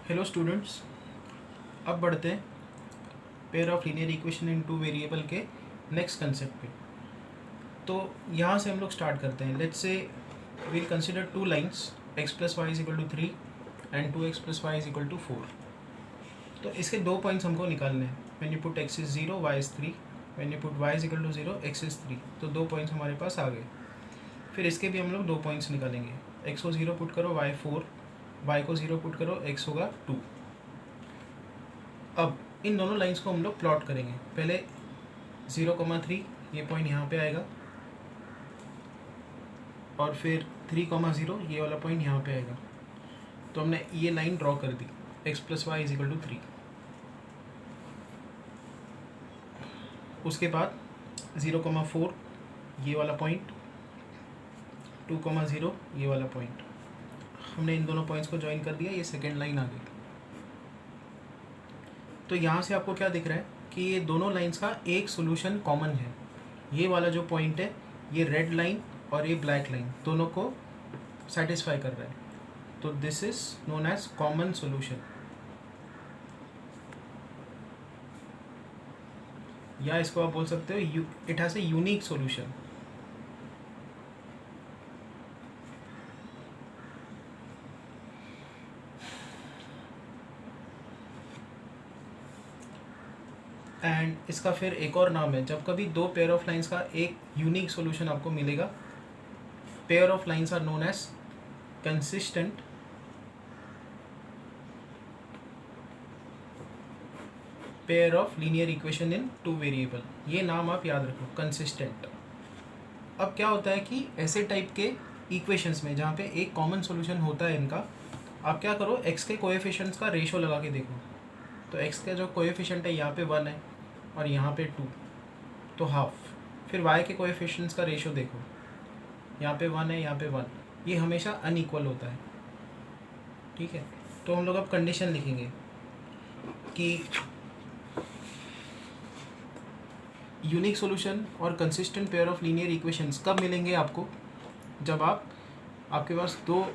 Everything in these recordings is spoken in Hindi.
हेलो स्टूडेंट्स, अब बढ़ते हैं pair of linear equation in two variable के नेक्स्ट कंसेप्ट पे। तो यहाँ से हम लोग स्टार्ट करते हैं। Let's say we'll consider two lines x plus y is equal to 3 and 2x plus y is equal to 4। तो इसके दो पॉइंट्स हमको निकालने हैं। When you put x is 0 y is 3, when you put y is equal to 0 x is 3। तो दो पॉइंट्स हमारे पास आ गए। फिर इसके भी हम लोग दो पॉइंट्स निकालेंगे। x को 0 पुट करो y 4, y को 0 पुट करो x होगा 2। अब इन दोनों लाइंस को हम लोग प्लॉट करेंगे। पहले 0,3 ये पॉइंट यहाँ पे आएगा, और फिर 3,0 ये वाला पॉइंट यहाँ पे आएगा। तो हमने ये लाइन ड्रॉ कर दी, x plus y is equal to 3। उसके बाद 0,4 ये वाला पॉइंट, 2,0 ये वाला पॉइंट। हमने इन दोनों पॉइंट्स को ज्वाइन कर दिया, ये सेकेंड लाइन आ गई। तो यहाँ से आपको क्या दिख रहा है कि ये दोनों लाइंस का एक सोल्यूशन कॉमन है। ये वाला जो पॉइंट है, ये रेड लाइन और ये ब्लैक लाइन दोनों को सेटिस्फाई कर रहा है। तो this is known as common solution, या इसको आप बोल सकते हो it has a unique solution. And इसका फिर एक और नाम है, जब कभी दो पेयर ऑफ लाइंस का एक यूनिक सॉल्यूशन आपको मिलेगा, pair of lines are known as consistent pair of linear equation in two variable. ये नाम आप याद रखो, कंसिस्टेंट। अब क्या होता है कि ऐसे टाइप के इक्वेशंस में जहाँ पे एक कॉमन सॉल्यूशन होता है इनका, आप क्या करो, x के कोएफिशिएंट्स का रेशो लगा के देखो। तो x का जो कोएफिशिएंट है यहाँ पे 1 है और यहाँ पे 2, तो हाफ। फिर y के कोएफिशिएंट्स का रेशो देखो, यहाँ पे 1 है, यहाँ पे 1। ये हमेशा अनइक्वल होता है, ठीक है। तो हम लोग अब कंडीशन लिखेंगे कि यूनिक सॉल्यूशन और consistent pair of linear equations कब मिलेंगे आपको, जब आपके पास दो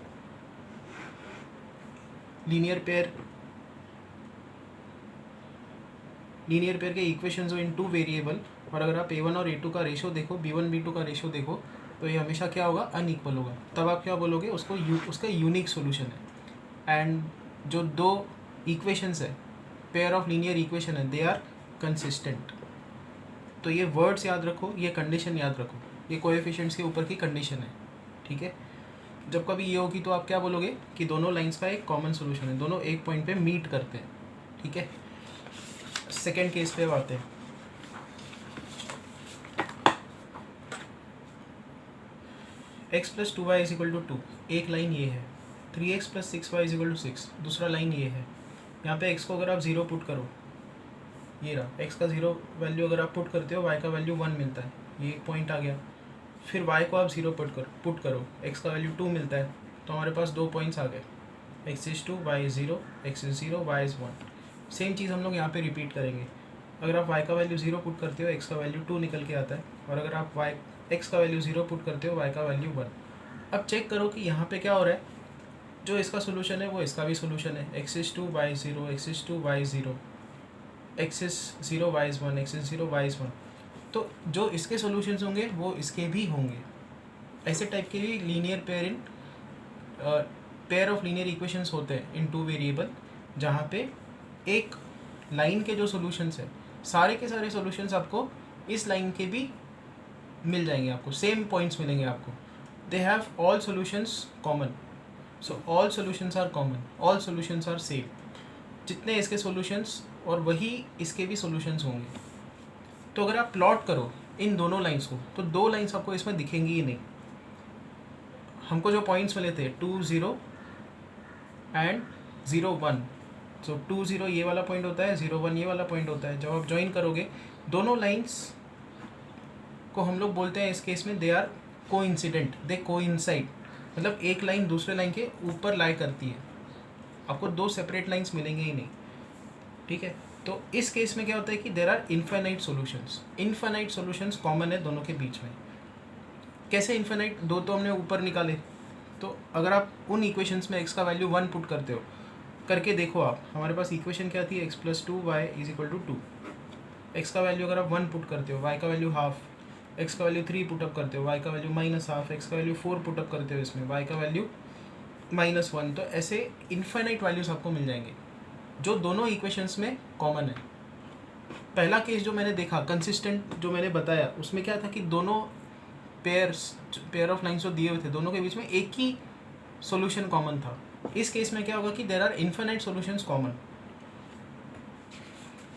लीनियर पेयर के इक्वेशंस हो इन टू वेरिएबल, और अगर आप a1 और a2 का रेशो देखो, b1 b2 का रेशो देखो, तो ये हमेशा क्या होगा, अनइक्वल होगा। तब आप क्या बोलोगे, उसको उसका यूनिक सॉल्यूशन है। एंड जो दो इक्वेशंस है, पेयर ऑफ लीनियर इक्वेशन है, दे आर कंसिस्टेंट। तो ये वर्ड्स याद रखो, ये कंडीशन याद रखो, ये कोएफिशिएंट्स के ऊपर की कंडीशन है, ठीक है। जब कभी ये होगी तो आप क्या बोलोगे कि दोनों लाइंस का एक कॉमन सॉल्यूशन है, दोनों एक पॉइंट पे मीट करते हैं, ठीक है। सेकेंड केस पे आते हैं। x plus 2y is equal to 2, एक लाइन ये है। 3x plus 6y is equal to 6, दूसरा लाइन ये है। यहाँ पे x को अगर आप 0 पुट करो, ये रहा x का 0 वैल्यू अगर आप पुट करते हो, y का वैल्यू 1 मिलता है, ये एक पॉइंट आ गया। फिर y को आप 0 पुट करो, x का वैल्यू 2 मिलता है, तो हमारे पास दो पॉइंट्स आ गए, x is 2 y is 0, x is 0 y is 1। Same चीज़ हम लोग यहाँ पे रिपीट करेंगे। अगर आप y का वैल्यू 0 पुट करते हो, x का वैल्यू 2 निकल के आता है, और अगर आप x का वैल्यू 0 पुट करते हो, y का वैल्यू 1। अब चेक करो कि यहाँ पे क्या हो रहा है, जो इसका सोल्यूशन है वो इसका भी सोल्यूशन है। x is 2 y is 0, x is 2 y is 0, x is 0 y is 1, x is 0 y is 1। तो जो इसके सोल्यूशंस होंगे वो इसके भी होंगे। ऐसे टाइप के भी linear pair of linear equations होते हैं इन टू वेरिएबल, जहाँ पे एक लाइन के जो सॉल्यूशंस है, सारे के सारे सॉल्यूशंस आपको इस लाइन के भी मिल जाएंगे, आपको सेम पॉइंट्स मिलेंगे आपको। They have all solutions common, so all solutions are common, all solutions are same. जितने इसके सॉल्यूशंस और वही इसके भी सॉल्यूशंस होंगे। तो अगर आप प्लॉट करो इन दोनों लाइंस को, तो दो लाइंस आपको इसमें दिखेंगी ही नहीं। हमको जो पॉइंट्स मिले थे 2 0 एंड 0 1, सो 2 0 ये वाला पॉइंट होता है, 0 1 ये वाला पॉइंट होता है। जब आप ज्वाइन करोगे दोनों लाइंस को, हम लोग बोलते हैं इस केस में they are coincident, they coincide. मतलब एक लाइन दूसरे लाइन के ऊपर लाई करती है, आपको दो सेपरेट लाइंस मिलेंगे ही नहीं, ठीक है। तो इस केस में क्या होता है कि there are infinite solutions. Infinite solutions common है दोनों के बीच में। कैसे इन्फाइनाइट, दो तो हमने ऊपर निकाले, तो अगर आप उन इक्वेशंस में x का वैल्यू 1 पुट करते हो, करके देखो आप, हमारे पास इक्वेशन क्या थी, x + 2y = 2। x का वैल्यू अगर आप 1 पुट करते हो, y का वैल्यू हाफ, x का वैल्यू 3 पुटअप करते हो, y का वैल्यू -हाफ, x का वैल्यू 4 पुटअप करते हो इसमें, y का वैल्यू -1। तो ऐसे इन्फाइनाइट वैल्यूज आपको मिल जाएंगे जो दोनों इक्वेशंस में कॉमन है। पहला केस जो मैंने देखा कंसिस्टेंट जो मैंने बताया, उसमें क्या था कि दोनों पेयर ऑफ लाइन्स जो दिए हुए थे दोनों के बीच में एक ही सॉल्यूशन कॉमन था। इस केस में क्या होगा कि there are infinite solutions common.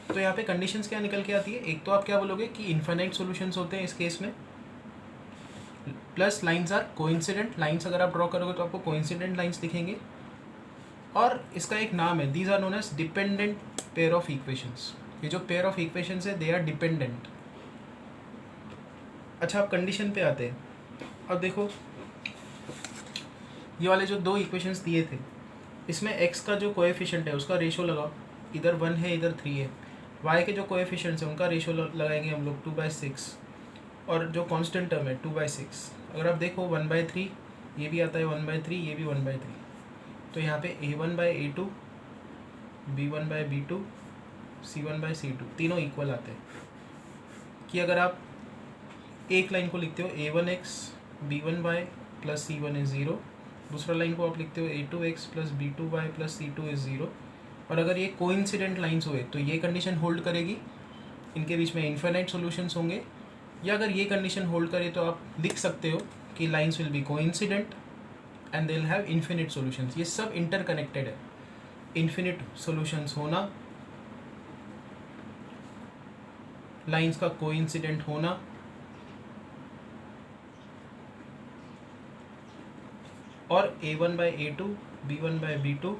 तो यहाँ पे कंडीशंस क्या निकल के आती है, एक तो आप क्या बोलोगे कि इन्फिनाइट सॉल्यूशंस होते हैं इस केस में, plus lines are coincident. Lines अगर आप ड्रॉ करोगे तो आपको कोइंसिडेंट लाइंस दिखेंगे, और इसका एक नाम है, these are known as dependent pair of equations. ये जो पेयर ऑफ इक्वेशंस है दे आर डिपेंडेंट। अच्छा, आप कंडीशन पे आते हैं। अब देखो ये वाले जो दो इक्वेशंस दिए थे, इसमें x का जो कोएफिशिएंट है उसका रेशो लगाओ, इधर 1 है इधर 3 है। y के जो कोएफिशिएंट्स हैं उनका रेशो लगाएंगे हम लोग 2/6, और जो कांस्टेंट टर्म है 2/6। अगर आप देखो 1/3 ये भी आता है, 1/3 ये भी 1/3। तो यहाँ पे a1/a2, b1/b2, c1/c2 तीनों इक्वल आते हैं। कि अगर आप एक लाइन को लिखते हो a1x b1y + c1 = 0, दूसरा लाइन को आप लिखते हो a2x + b2y + c2 = 0, और अगर ये कोइंसिडेंट लाइंस हुए तो ये कंडीशन होल्ड करेगी, इनके बीच में इन्फिनाइट सॉल्यूशंस होंगे। या अगर ये कंडीशन होल्ड करे तो आप लिख सकते हो कि lines will be coincident and they will have infinite solutions. ये सब इंटरकनेक्टेड है। इन्फिनिट सॉल्यूशंस होना, लाइंस का कोइंसिडेंट होना, और a1/a2, b1/b2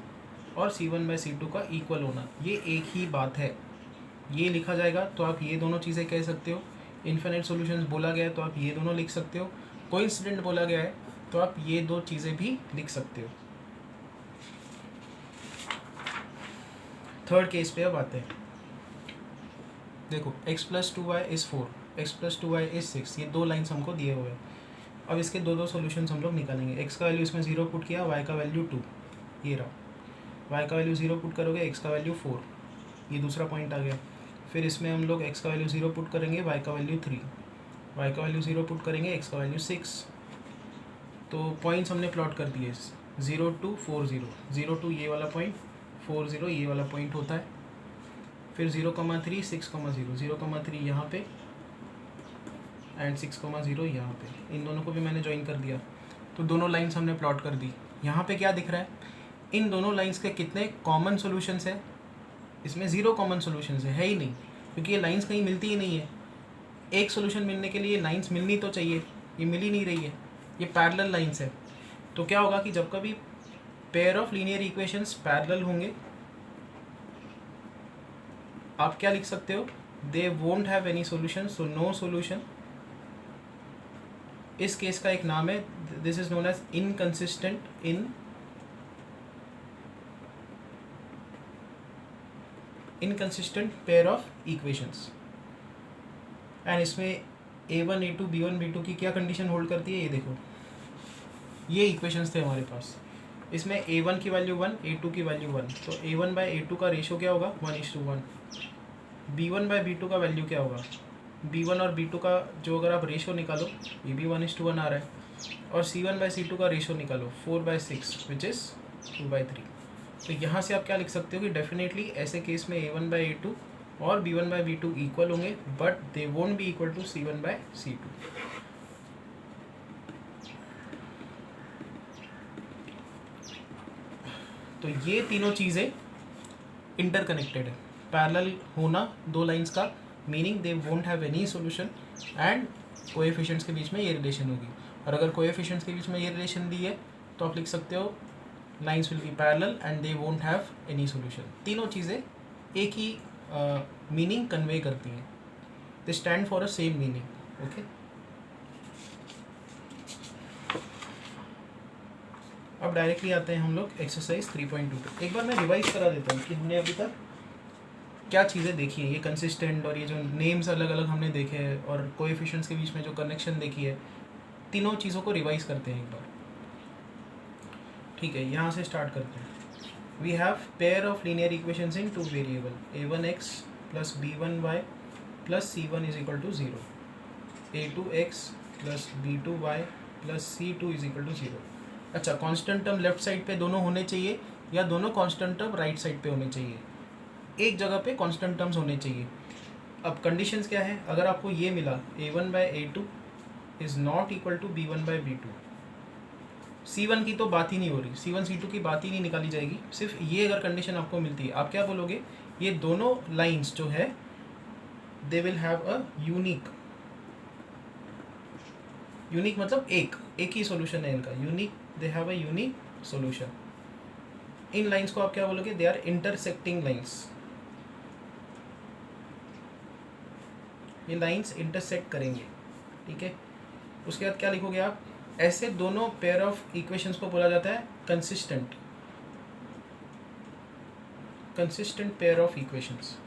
और c1/c2 का इक्वल होना, ये एक ही बात है। ये लिखा जाएगा तो आप ये दोनों चीज़ें कह सकते हो। इन्फिनिट सॉल्यूशंस बोला गया है तो आप ये दोनों लिख सकते हो। कोइंसिडेंट बोला गया है तो आप ये दो चीज़ें भी लिख सकते हो। थर्ड केस पे अब आते हैं। देखो x + 2y = 4, x + 2y = 6, ये दो लाइन्स हमको दिए हुए हैं। अब इसके दो सॉल्यूशंस हम लोग निकालेंगे। x का वैल्यू इसमें 0 पुट किया, y का वैल्यू 2, ये रहा। y का वैल्यू 0 पुट करोगे, x का वैल्यू 4, ये दूसरा पॉइंट आ गया। फिर इसमें हम लोग x का वैल्यू 0 पुट करेंगे, y का वैल्यू 3, y का वैल्यू 0 पुट करेंगे, x का वैल्यू 6। तो पॉइंट्स हमने प्लॉट कर दिए 0 2 4 0, 0 2 ये वाला पॉइंट, 4 0 ये वाला पॉइंट होता है। फिर 0,3 6,0, 0,3 यहाँ पे एंड 6,0 यहाँ पे, इन दोनों को भी मैंने ज्वाइन कर दिया। तो दोनों लाइंस हमने प्लॉट कर दी। यहाँ पे क्या दिख रहा है, इन दोनों लाइंस के कितने कॉमन सॉल्यूशंस है, इसमें 0 कॉमन सॉल्यूशंस है ही नहीं, क्योंकि ये लाइंस कहीं मिलती ही नहीं है। एक सॉल्यूशन मिलने के लिए लाइंस मिलनी तो चाहिए, ये मिल ही नहीं रही है, ये पैरेलल लाइंस है। तो क्या होगा कि जब कभी pair of linear equations parallel होंगे, आप क्या लिख सकते हो, they won't have any solution, so no solution. इस केस का एक नाम है, this is known as inconsistent inconsistent pair of equations. And इसमें a1 a2 b1 b2 की क्या कंडीशन होल्ड करती है, ये देखो, ये इक्वेशंस थे हमारे पास। इसमें a1 की वैल्यू 1, a2 की वैल्यू 1, तो a1/a2 का रेशो क्या होगा, 1:1। b1/b2 का वैल्यू क्या होगा, b1 और b2 का जो अगर आप रेशो निकालो, ये भी 1:1 आ रहा है। और c1/c2 का रेशो निकालो 4/6 विच इज़ 2/3। तो यहाँ से आप क्या लिख सकते हो कि डेफिनेटली ऐसे केस में a1/a2 और b1/b2 इक्वल होंगे, but they won't be equal to c1/c2। तो ये तीनों चीज़ें इंटरकनेक्टेड है। पैरेलल होना दो लाइंस का meaning they won't have any solution, and coefficients के बीच में ये रिलेशन होगी। और अगर कोएफिशिएंट्स के बीच में ये रिलेशन दी है तो आप लिख सकते हो lines will be parallel and they won't have any solution. तीनों चीज़ें एक ही मीनिंग कन्वे करती हैं, they stand for a same meaning. Okay, अब डायरेक्टली आते हैं हम लोग एक्सरसाइज 3.2 पे। एक बार मैं रिवाइज करा देता हूँ कि हमने अभी तक क्या चीज़ें देखी हैं। ये कंसिस्टेंट और ये जो नेम्स अलग अलग हमने देखे हैं और कोएफिशिएंट्स के बीच में जो कनेक्शन देखी है, तीनों चीज़ों को रिवाइज करते हैं एक बार। ठीक है, यहाँ से स्टार्ट करते हैं। we have pair of linear equations in two variable a1x plus b1y plus c1 is equal to 0, a2x plus b2y plus c2 is equal to 0. अच्छा, कांस्टेंट टर्म लेफ्ट साइड पे दोनों होने चाहिए या दोनों कांस्टेंट टर्म राइट साइड पे होने चाहिए? एक जगह पे कांस्टेंट टर्म्स होने चाहिए. अब कंडीशंस क्या है? अगर आपको ये मिला a1/a2 is not equal to b1/b2, C1 की तो बात ही नहीं हो रही, C1 C2 की बात ही नहीं निकाली जाएगी. सिर्फ ये अगर कंडीशन आपको मिलती है, आप क्या बोलोगे? ये दोनों लाइंस जो है they will have a unique मतलब एक ही सॉल्यूशन है इनका. Unique, they have a unique solution. इन लाइंस को आप क्या बोलोगे? They are intersecting lines. ये लाइंस इंटरसेक्ट करेंगे, ठीक है. उसके बाद क्या लिखोगे आप? ऐसे दोनों पेयर ऑफ इक्वेशंस को बोला जाता है consistent pair of equations.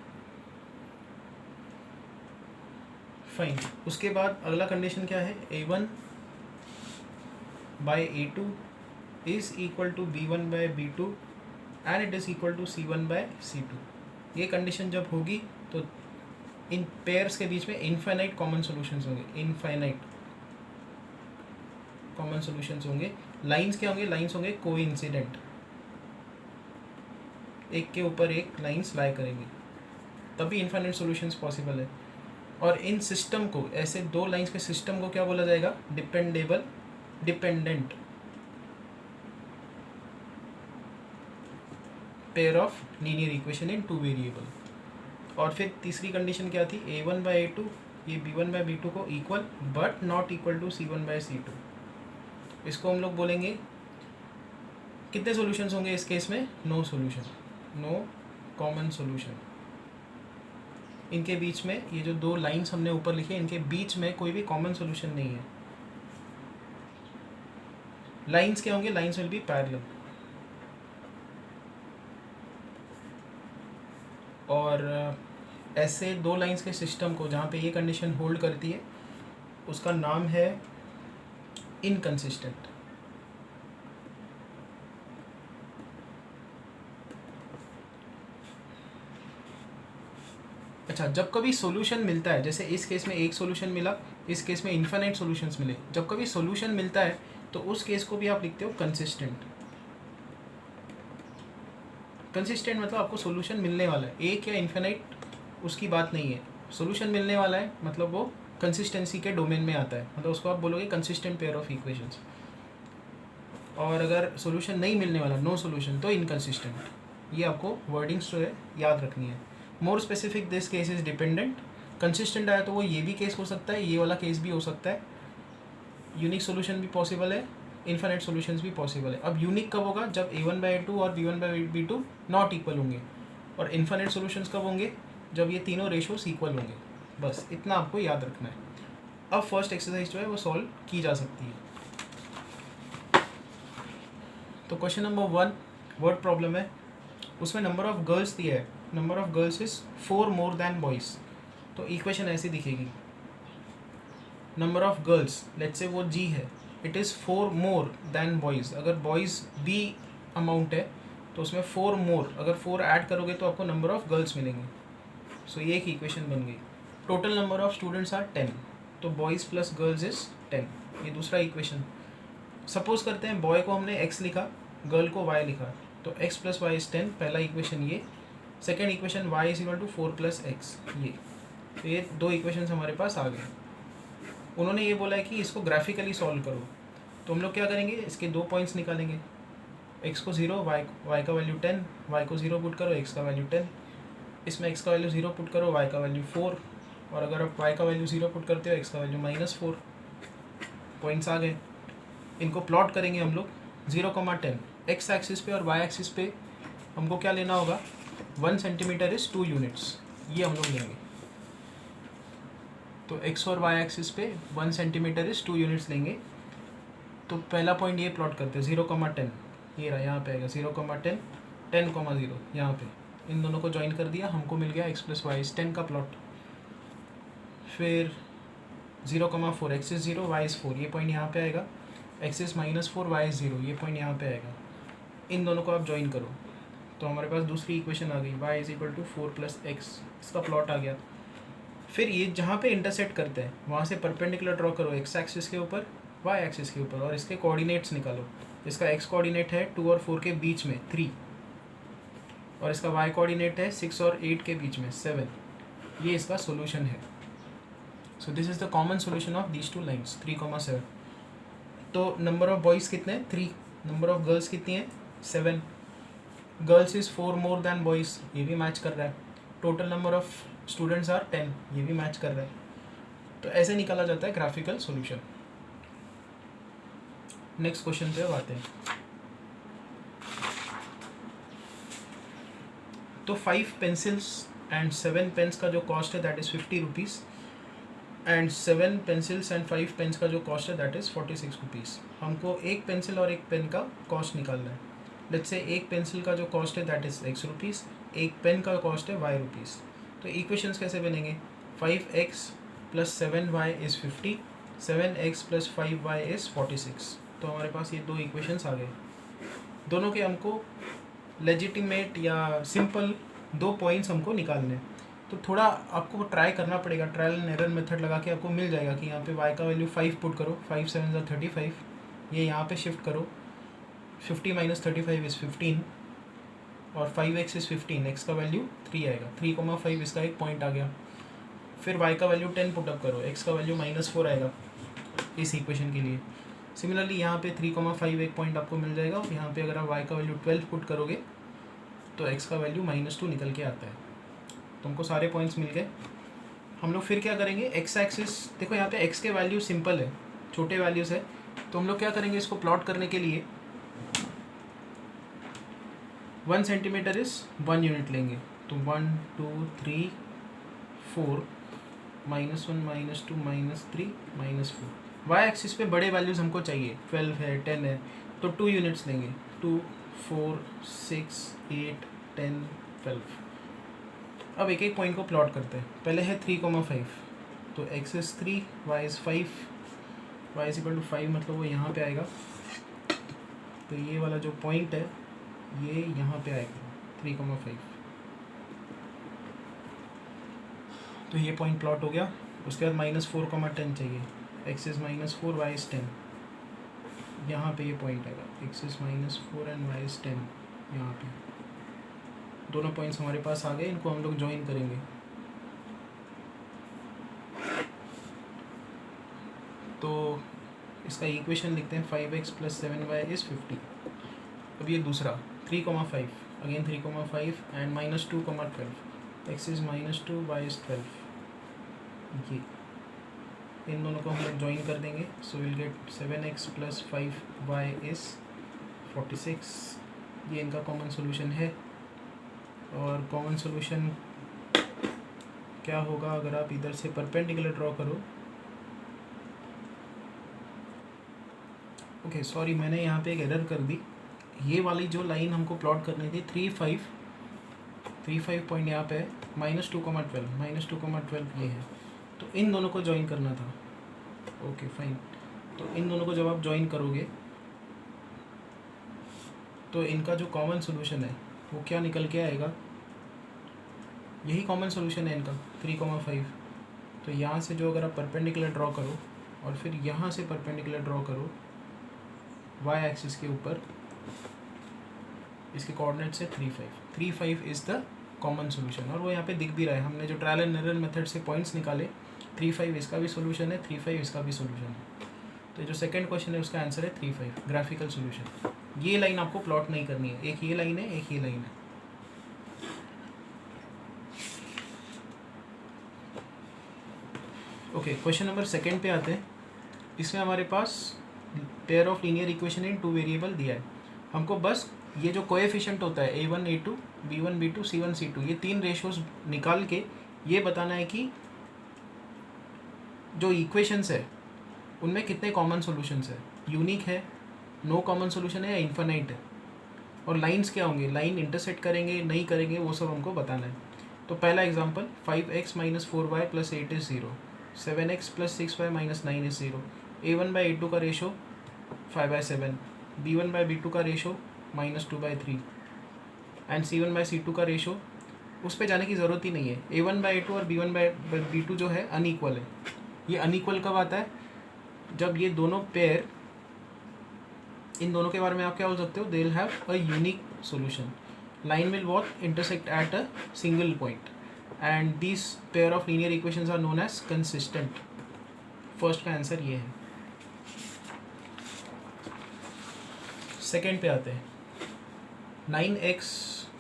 Fine. उसके बाद अगला कंडीशन क्या है? a1/a2 is equal to b1/b2 and it is equal to c1/c2. ये कंडीशन जब होगी तो इन पेयर्स के बीच में इनफाइनाइट कॉमन सॉल्यूशंस होंगे. इनफाइनाइट कॉमन सॉल्यूशंस होंगे. लाइंस क्या होंगे? लाइंस होंगे कोइंसिडेंट, एक के ऊपर एक लाइंस लाई करेंगे, तभी इनफाइनाइट सॉल्यूशंस पॉसिबल है. और इन सिस्टम को, ऐसे दो लाइंस के सिस्टम को क्या बोला जाएगा? Dependent pair of linear equation in two variable. और फिर तीसरी कंडीशन क्या थी? a1/a2 ये b1/b2 को equal but not equal to c1/c2. इसको हम लोग बोलेंगे, कितने सॉल्यूशंस होंगे इस केस में? No solution, no common solution. इनके बीच में ये जो दो लाइंस हमने ऊपर लिखे, इनके बीच में कोई भी कॉमन सॉल्यूशन नहीं है. लाइंस क्या होंगे? Lines will be parallel. और ऐसे दो लाइंस के सिस्टम को जहाँ पे ये कंडीशन होल्ड करती है उसका नाम है इनकंसिस्टेंट. अच्छा, जब कभी सॉल्यूशन मिलता है, जैसे इस केस में एक सॉल्यूशन मिला, इस केस में इनफाइनाइट सॉल्यूशंस मिले, जब कभी सॉल्यूशन मिलता है तो उस केस को भी आप लिखते हो कंसिस्टेंट. कंसिस्टेंट मतलब आपको सॉल्यूशन मिलने वाला है, एक या इनफाइनाइट उसकी बात नहीं है. सॉल्यूशन मिलने वाला है मतलब वो कंसिस्टेंसी के डोमेन में आता है, मतलब उसको आप बोलोगे कंसिस्टेंट पेयर ऑफ इक्वेशंस. और अगर सॉल्यूशन नहीं मिलने वाला, नो सॉल्यूशन, तो इनकंसिस्टेंट. ये आपको वर्डिंग्स जो है याद रखनी है. More specific this case is dependent. Consistent आया तो वो ये भी केस हो सकता है, ये वाला केस भी हो सकता है. यूनिक सॉल्यूशन भी पॉसिबल है, इनफाइनाइट सॉल्यूशंस भी पॉसिबल है. अब यूनिक कब होगा? जब a1/a2 और b1/b2 नॉट इक्वल होंगे. और इनफाइनाइट सॉल्यूशंस कब होंगे? जब ये तीनों रेशोस इक्वल होंगे. बस इतना आपको याद रखना है. अब फर्स्ट एक्सरसाइज जो है वो सॉल्व की जा सकती है. तो क्वेश्चन नंबर 1 वर्ड प्रॉब्लम है. उसमें नंबर ऑफ गर्ल्स दिया है. Number of girls is 4 more than boys. तो इक्वेशन ऐसी दिखेगी. Number of girls, let's say वो जी है, it is 4 more than boys. अगर बॉयज़ बी अमाउंट है तो उसमें 4 मोर, अगर 4 ऐड करोगे तो आपको नंबर ऑफ गर्ल्स मिलेंगे. सो ये एक इक्वेशन बन गई. Total number of students are 10, तो बॉयज़ प्लस गर्ल्स इज 10. ये दूसरा इक्वेशन. सपोज करते हैं बॉय को हमने x लिखा, गर्ल को y लिखा, तो x प्लस वाई इज़ 10. पहला इक्वेशन ये. Second equation y is equal to 4 + x. ये तो ये दो इक्वेशंस हमारे पास आ गए. उन्होंने ये बोला है कि इसको ग्राफिकली सॉल्व करो, तो हम लोग क्या करेंगे? इसके दो पॉइंट्स निकालेंगे. x को 0, y का वैल्यू 10, y को 0 पुट करो, x का वैल्यू 10. इसमें x का वैल्यू 0 पुट करो, y का वैल्यू 4. और अगर आप y का वैल्यू 0 पुट करते हो, x का वैल्यू -4. पॉइंट्स आ गए. इनको प्लॉट करेंगे हम लोग 0,10. x एक्सिस पे और y एक्सिस पे हमको क्या लेना होगा? 1 सेंटीमीटर इज़ 2 यूनिट्स. ये हम लोग लेंगे. तो x और y एक्सिस पे 1 सेंटीमीटर इज़ 2 यूनिट्स लेंगे. तो पहला पॉइंट ये प्लॉट करते हैं 0,10. ये रहा, यहाँ पे आएगा 0,10, 10,0 यहाँ पे. इन दोनों को ज्वाइन कर दिया, हमको मिल गया x प्लस वाई इज़ 10 का प्लॉट. फिर 0,4, x इज़ 0, y इज़ 4, ये पॉइंट यहाँ पे आएगा. x इज़ -4, y इज़ 0, ये पॉइंट यहाँ पे आएगा. इन दोनों को आप ज्वाइन करो. तो हमारे पास दूसरी इक्वेशन आ गई, y is equal to 4 plus x, इसका प्लॉट आ गया। फिर ये जहाँ पे इंटरसेक्ट करते हैं वहाँ से परपेंडिकुलर ड्रॉ करो एक्स एक्सिस के ऊपर, वाई एक्सिस के ऊपर, और इसके कोऑर्डिनेट्स निकालो। इसका एक्स कोऑर्डिनेट है 2 और 4 के बीच में 3, और इसका वाई कोऑर्डिनेट है 6 और 8 के बीच में 7। ये इसका सोल्यूशन है। So this is the common solution of these two lines 3,7। तो नंबर ऑफ बॉयज़ कितने हैं? 3। नंबर ऑफ गर्ल्स कितनी है? 7। Girls is 4 more than boys, ये भी मैच कर रहा है। Total number of students are 10, ये भी मैच कर रहा है। तो ऐसे निकाला जाता है ग्राफिकल सॉल्यूशन। नेक्स्ट क्वेश्चन पे अब आते हैं। तो 5 पेंसिल्स एंड 7 पेन्स का जो कॉस्ट है that is 50 rupees, and 7 pencils and 5 pens का जो कॉस्ट है दैट इज़ 46 रुपीज़। हमको एक पेंसिल और एक पेन का कॉस्ट निकालना है। लेट्स से एक पेंसिल का जो कॉस्ट है दैट इज़ x रुपीज़, एक पेन का कॉस्ट है y रुपीज़। तो इक्वेशंस कैसे बनेंगे? 5x plus 7y is 50, 7x plus 5y is 46। तो हमारे पास ये दो इक्वेशंस आ गए। दोनों के हमको लेजिटिमेट या सिंपल दो पॉइंट्स हमको निकालने हैं। तो थोड़ा आपको ट्राई करना पड़ेगा, ट्रायल एंड एरर मेथड लगा के आपको मिल जाएगा कि यहाँ पे y का वैल्यू 5 पुट करो, 5 7 ज़ा 35, ये यहाँ पे शिफ्ट करो, 50 माइनस 35 इज़ 15, और 5x इज़ 15, x का वैल्यू 3 आएगा, 3,5 इसका एक पॉइंट आ गया। फिर y का वैल्यू 10 पुटअप करो, x का वैल्यू -4 आएगा इस इक्वेशन के लिए। सिमिलरली यहाँ पे 3,5 एक पॉइंट आपको मिल जाएगा, और यहाँ पे अगर आप y का वैल्यू 12 पुट करोगे तो x का वैल्यू -2 निकल के आता है। तो हमको सारे पॉइंट्स मिल गए। हम लोग फिर क्या करेंगे, x एक्सिस देखो यहाँ पे x के वैल्यू सिंपल है, छोटे वैल्यूज़ है, तो हम लोग क्या करेंगे, इसको प्लॉट करने के लिए 1 सेंटीमीटर इज़ 1 यूनिट लेंगे। तो 1 2 3 4 -1 -2 -3 -4। वाई एक्सिस पे बड़े वैल्यूज़ हमको चाहिए, 12 है 10 है, तो 2 यूनिट्स लेंगे, 2 4 6 8 10 12। अब एक एक पॉइंट को प्लॉट करते हैं। पहले है 3,5, तो x is 3, y is 5, y is equal to 5, मतलब वो यहाँ पे आएगा। तो ये वाला जो पॉइंट है ये यहाँ पे आएगा 3,5। तो ये पॉइंट प्लॉट हो गया। उसके बाद -4,10 चाहिए, x इज़ -4, y इज़ 10, यहाँ पे ये पॉइंट आएगा, x is -4 and y is 10, यहाँ पे दोनों पॉइंट्स हमारे पास आ गए। इनको हम लोग ज्वाइन करेंगे। तो इसका इक्वेशन लिखते हैं, 5x प्लस 7y इज़ 50। अब ये दूसरा 3,5, again 3,5 and -2,12, x is -2, y is 12। ये इन दोनों को हम लोग ज्वाइन कर देंगे। So will get 7x plus 5y is 46। ये इनका कॉमन सोल्यूशन है। और कॉमन सोल्यूशन क्या होगा, अगर आप इधर से परपेंडिकुलर ड्रॉ करो, ओके सॉरी मैंने यहाँ पे एक एरर कर दी। ये वाली जो लाइन हमको प्लॉट करनी थी 3,5 पॉइंट यहाँ पे है, -2,12 ये है, तो इन दोनों को ज्वाइन करना था। Okay fine. तो इन दोनों को जब आप ज्वाइन करोगे तो इनका जो कॉमन सोल्यूशन है वो क्या निकल के आएगा, यही कॉमन सोल्यूशन है इनका 3,5। तो यहाँ से जो अगर आप परपेंडिकुलर ड्रॉ करो और फिर यहाँ से परपेंडिकुलर ड्रॉ करो y एक्सिस के ऊपर, इसके कोऑर्डिनेट्स है 3,5 इज़ द कॉमन सोल्यूशन। और वो यहाँ पे दिख भी रहा है, हमने जो ट्रायल एंड एरर मेथड से पॉइंट्स निकाले, 3,5 इसका भी सोल्यूशन है, 3,5 इसका भी सोल्यूशन है। तो जो सेकंड क्वेश्चन है उसका आंसर है 3,5 ग्राफिकल सोल्यूशन। ये लाइन आपको प्लॉट नहीं करनी है, एक ये लाइन है, एक ये लाइन है। ओके क्वेश्चन नंबर सेकंड पे आते हैं। इसमें हमारे पास pair of linear equation in 2 variable दिया है। हमको बस ये जो कोएफिशिएंट होता है a1 a2 b1 b2 c1 c2, ये 3 रेशोज़ निकाल के ये बताना है कि जो इक्वेशंस है उनमें कितने कॉमन सॉल्यूशंस है, यूनिक है, नो कॉमन सॉल्यूशन है या इन्फिनाइट है, और लाइंस क्या होंगे, लाइन इंटरसेक्ट करेंगे नहीं करेंगे, वो सब हमको बताना है। तो पहला example 5x - 4y + 8 is 0, 7x + 6y - 9 is 0, a1/a2 का रेशो 5/7, b1/b2 का रेशो -2/3, एंड C1/C2 का रेशो, उस पर जाने की ज़रूरत ही नहीं है। A1/A2 और B1/B2 जो है अनइक्वल है। ये अनइक्वल कब आता है? जब ये दोनों पेयर, इन दोनों के बारे में आप क्या बोल सकते हो, they will have a unique solution. Line will what intersect at a single point and this pair of linear equations are known as consistent. First का आंसर ये है। सेकेंड पे आते हैं। 9x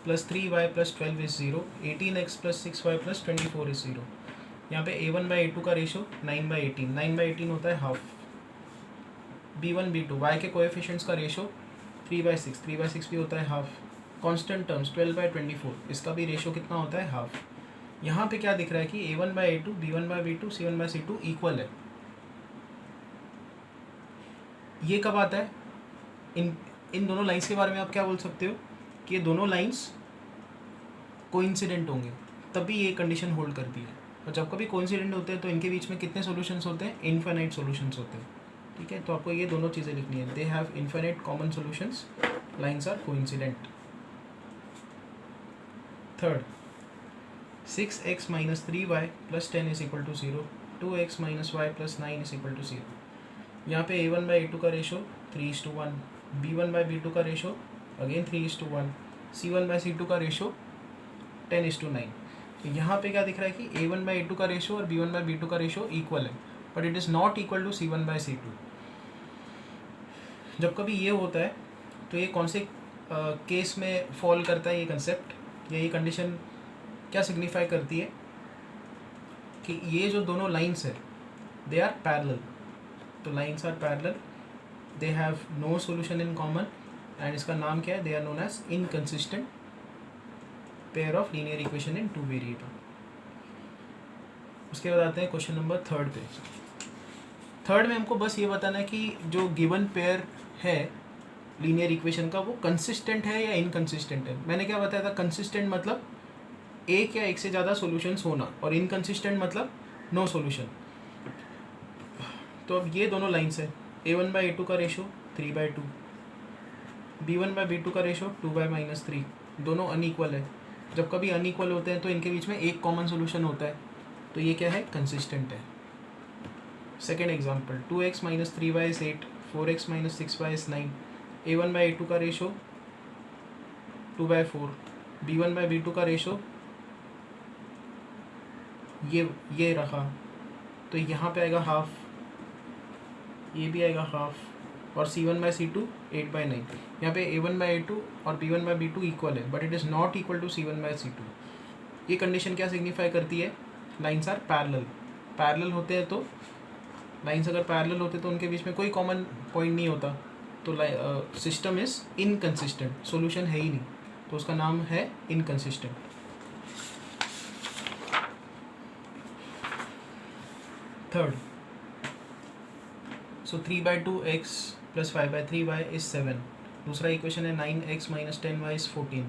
+ 3y + 12 is 0, 18x + 6y + 24 is 0। यहाँ पे A1/A2 का रेशो 9/18, 9/18 होता है हाफ। B1/B2 y के कोएफिशिएंट्स का रेशो 3/6, 3/6 भी होता है हाफ। कांस्टेंट टर्म्स 12/24, इसका भी रेशो कितना होता है, हाफ। यहाँ पे क्या दिख रहा है कि A1/A2, B1/B2, C1/C2 इक्वल है। ये कब आता है? इन दोनों लाइंस के बारे में आप क्या बोल सकते हो कि ये दोनों लाइंस कोइंसिडेंट होंगे, तभी ये कंडीशन होल्ड करती है। और जब कभी कोइंसिडेंट होते हैं तो इनके बीच में कितने सॉल्यूशंस होते हैं, इनफाइनाइट सॉल्यूशंस होते हैं। ठीक है, तो आपको ये दोनों चीज़ें लिखनी है, they have infinite common solutions, lines are coincident. Third, 6x - 3y + 10 = 0, 2x - y + 9 = 0। यहाँ पे A1/A2 का रेशो 3:1, B1/B2 का रेशो अगेन 3:1, C1/C2 का रेशो 10:9। तो यहाँ पे क्या दिख रहा है कि A1/A2 का रेशो और B1/B2 का रेशो इक्वल है, but it is not equal to C1/C2। जब कभी ये होता है तो ये कौन से केस में फॉल करता है ये कंसेप्ट, या ये कंडीशन क्या सिग्निफाई करती है कि ये जो दोनों लाइंस है दे आर पैरेलल। तो lines are parallel, they have no solution in common, and इसका नाम क्या है, they are known as inconsistent pair of linear equation in two variable. उसके बाद आते हैं क्वेश्चन नंबर थर्ड पे। थर्ड में हमको बस ये बताना है कि जो गिवन पेयर है लीनियर इक्वेशन का वो कंसिस्टेंट है या इनकंसिस्टेंट है। मैंने क्या बताया था, कंसिस्टेंट मतलब एक या एक से ज़्यादा सॉल्यूशंस होना, और इनकंसिस्टेंट मतलब नो सॉल्यूशन। तो अब ये दोनों लाइंस है, A1/A2 का रेशो 3/2, B1/B2 का रेशो 2/-3, दोनों अनइक्वल है। जब कभी अनइक्वल होते हैं तो इनके बीच में एक कॉमन सॉल्यूशन होता है, तो ये क्या है, कंसिस्टेंट है। Second example, 2x - 3y is 8, 4x - 6y is 9, A1/A2 का रेशो 2/4, B1/B2 का रेशो ये रहा, तो यहाँ पे आएगा हाफ, ये भी आएगा हाफ, और C1/C2 8/9। यहाँ पे A1/A2 और B1/B2 इक्वल है, but it is not equal to C1/C2। ये कंडीशन क्या सिग्निफाई करती है, लाइंस आर पैरेलल। पैरेलल होते हैं तो लाइंस अगर पैरेलल होते तो उनके बीच में कोई कॉमन पॉइंट नहीं होता, तो सिस्टम इज़ इनकंसिस्टेंट, सॉल्यूशन है ही नहीं, तो उसका नाम है inconsistent. Third, so 3/2x + 5/3y is 7। दूसरा इक्वेशन है 9x - 10y is 14।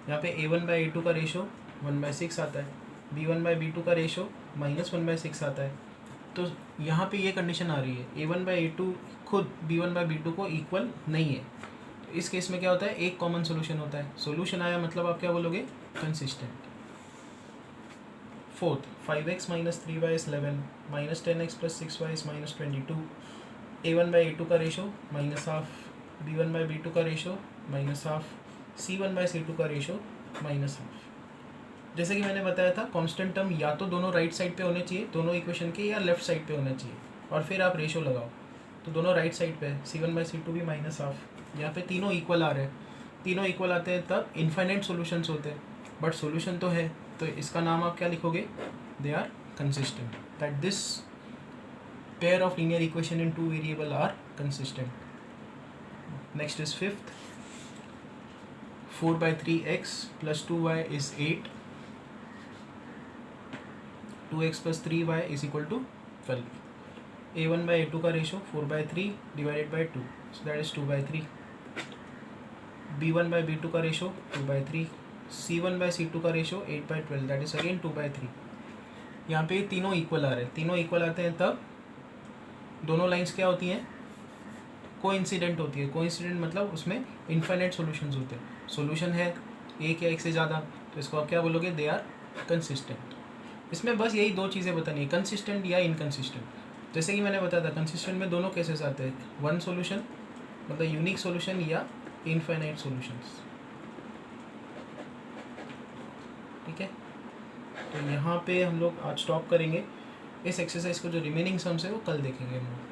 यहाँ पे A1/A2 का रेशो 1/6 आता है, B1/B2 का रेशो -1/6 आता है। तो यहाँ पे ये कंडीशन आ रही है, A1/A2 खुद B1/B2 को इक्वल नहीं है। तो इस केस में क्या होता है, एक कॉमन सोल्यूशन होता है। सोल्यूशन आया मतलब आप क्या बोलोगे, consistent. Fourth, 5x - 3y is 11, -10x + 6y is -22, A1/A2 का रेशो -12, B1/B2 का रेशो -12, C1/C2 का रेशो -12। जैसे कि मैंने बताया था, कांस्टेंट टर्म या तो दोनों राइट साइड पे होने चाहिए दोनों इक्वेशन के, या लेफ्ट साइड पे होने चाहिए, और फिर आप रेशो लगाओ। तो दोनों राइट साइड पे है, C1/C2 भी -12। यहाँ पे तीनों इक्वल आ रहे हैं, तीनों इक्वल आते हैं तब इनफाइनाइट सॉल्यूशंस होते हैं, बट सॉल्यूशन तो है, तो इसका नाम आप क्या लिखोगे, they are consistent, that this pair of linear equation in two variable are consistent. Next is fifth, 4/3x + 2y is 8, 2x + 3y is equal to 12. A1/A2 का ratio 4/3 / 2, so that is 2/3. B1/B2 का रेशो 2/3, C1/C2 का रेशो 8/12, that is again 2/3. यहाँ पे तीनों इक्वल आ रहे हैं, तीनों इक्वल आते हैं तब दोनों लाइंस क्या होती हैं, कोइंसिडेंट होती है। कोइंसिडेंट मतलब उसमें इनफाइनाइट सॉल्यूशंस होते हैं, सॉल्यूशन है, एक या एक से ज़्यादा, तो इसको आप क्या बोलोगे, दे आर कंसिस्टेंट। इसमें बस यही दो चीज़ें बतानी है, कंसिस्टेंट या इनकंसिस्टेंट। जैसे कि मैंने बताया था कंसिस्टेंट में दोनों केसेस आते हैं, वन सॉल्यूशन मतलब यूनिक सॉल्यूशन या इनफाइनाइट सॉल्यूशंस। ठीक है, तो यहाँ पे हम लोग आज स्टॉप करेंगे। इस एक्सरसाइज को जो रिमेनिंग सम्स है वो कल देखेंगे हम लोग।